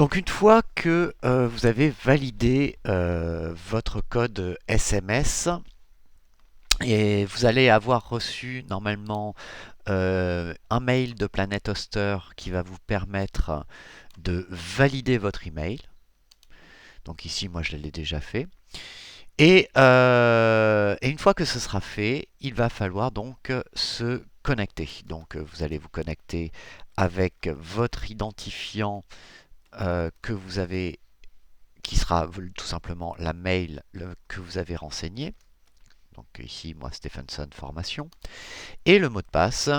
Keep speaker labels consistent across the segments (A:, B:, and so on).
A: Donc une fois que vous avez validé votre code SMS, et vous allez avoir reçu normalement un mail de Planet Hoster qui va vous permettre de valider votre email. Donc ici, moi, je l'ai déjà fait. Et une fois que ce sera fait, il va falloir donc se connecter. Donc vous allez vous connecter avec votre identifiant que vous avez, qui sera tout simplement la mail que vous avez renseigné. Donc ici, moi, Stephenson Formation. Et le mot de passe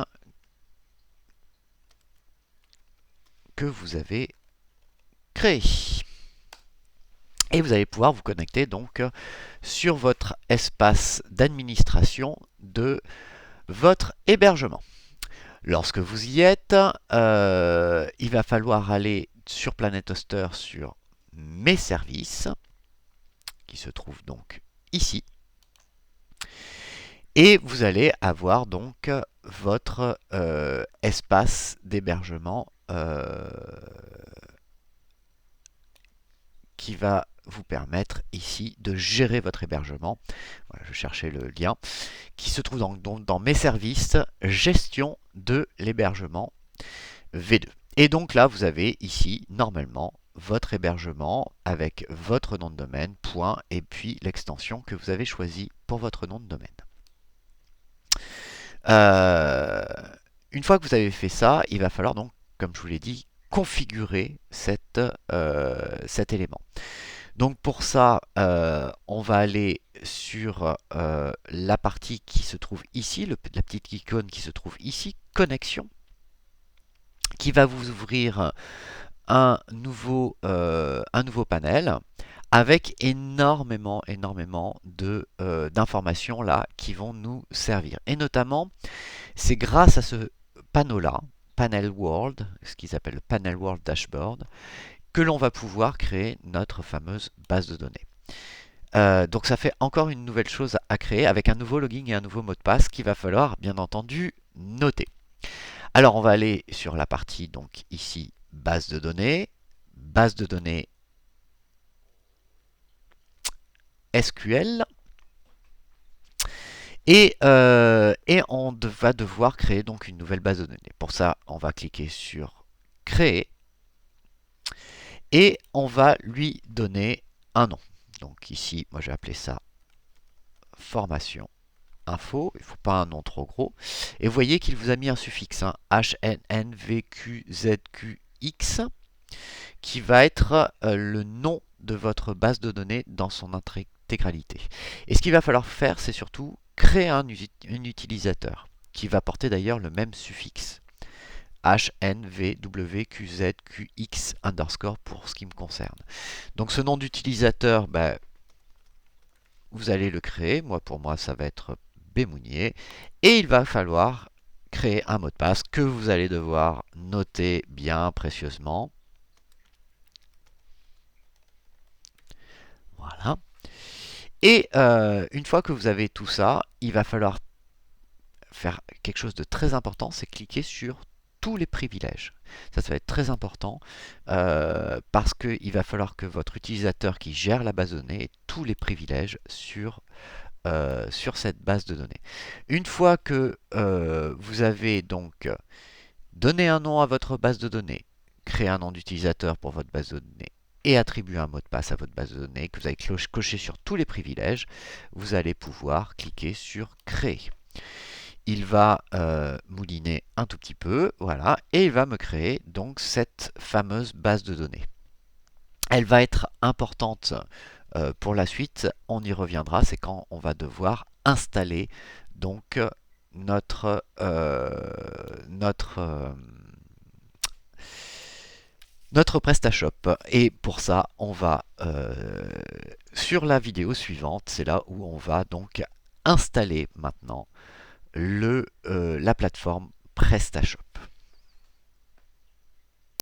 A: que vous avez créé. Et vous allez pouvoir vous connecter donc sur votre espace d'administration de votre hébergement. Lorsque vous y êtes, il va falloir aller sur Planet Hoster sur Mes services, qui se trouve donc ici. Et vous allez avoir donc votre espace d'hébergement qui va vous permettre ici de gérer votre hébergement. Voilà, je cherchais le lien qui se trouve donc dans Mes services, gestion de l'hébergement V2. Et donc là, vous avez ici normalement votre hébergement avec votre nom de domaine, point, et puis l'extension que vous avez choisie pour votre nom de domaine. Euh, une fois que vous avez fait ça, il va falloir donc, comme je vous l'ai dit, configurer cet élément. Donc pour ça, on va aller sur la partie qui se trouve ici, la petite icône qui se trouve ici, connexion, qui va vous ouvrir un nouveau panel avec énormément d'informations là qui vont nous servir. Et notamment, c'est grâce à ce panneau-là, Panel World, ce qu'ils appellent le Panel World Dashboard, que l'on va pouvoir créer notre fameuse base de données. Donc ça fait encore une nouvelle chose à créer avec un nouveau login et un nouveau mot de passe qu'il va falloir bien entendu noter. Alors on va aller sur la partie donc ici base de données SQL et on va devoir créer donc une nouvelle base de données. Pour ça, on va cliquer sur créer et on va lui donner un nom. Donc ici, moi j'ai appelé ça formation info, il ne faut pas un nom trop gros. Et vous voyez qu'il vous a mis un suffixe, hein, HNNVQZQX, qui va être le nom de votre base de données dans son intégralité. Et ce qu'il va falloir faire, c'est surtout créer un utilisateur, qui va porter d'ailleurs le même suffixe. HNVWQZQX underscore pour ce qui me concerne. Donc ce nom d'utilisateur, bah, vous allez le créer. Pour moi, ça va être Bémounier. Et il va falloir créer un mot de passe que vous allez devoir noter bien précieusement. Voilà. Et une fois que vous avez tout ça, il va falloir faire quelque chose de très important, c'est cliquer sur tous les privilèges. Ça va être très important parce qu'il va falloir que votre utilisateur qui gère la base de données ait tous les privilèges sur cette base de données. Une fois que vous avez donc donné un nom à votre base de données, créé un nom d'utilisateur pour votre base de données et attribué un mot de passe à votre base de données, que vous avez coché sur tous les privilèges, vous allez pouvoir cliquer sur créer. Il va mouliner un tout petit peu, voilà, et il va me créer donc cette fameuse base de données. Elle va être importante pour la suite, on y reviendra, c'est quand on va devoir installer donc notre PrestaShop. Et pour ça, on va sur la vidéo suivante, c'est là où on va donc installer maintenant la plateforme PrestaShop.